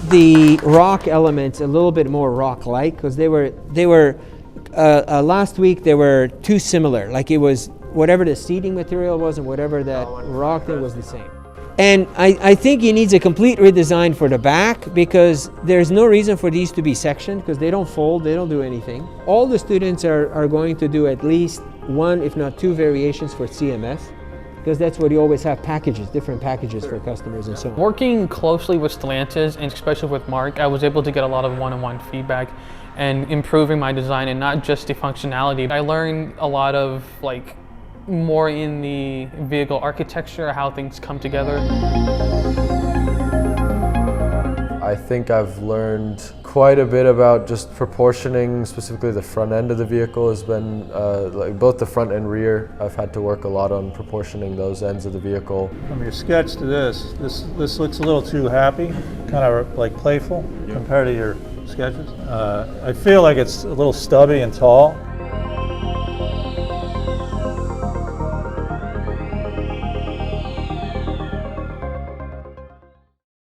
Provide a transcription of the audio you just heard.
The rock elements a little bit more rock-like, because they were last week they were too similar. Like it was whatever the seating material was and whatever that rock thing was the same. And I think he needs a complete redesign for the back, because there's no reason for these to be sectioned, because they don't fold, they don't do anything. All the students are going to do at least one, if not two variations for CMF, because that's what you always have, packages, different packages for customers and so on. Working closely with Stellantis, and especially with Mark, I was able to get a lot of one-on-one feedback and improving my design, and not just the functionality. I learned a lot of more in the vehicle architecture, how things come together. I think I've learned quite a bit about just proportioning, specifically the front end of the vehicle has been, both the front and rear, I've had to work a lot on proportioning those ends of the vehicle. From your sketch to this looks a little too happy, kind of like playful compared to your sketches. I feel like it's a little stubby and tall.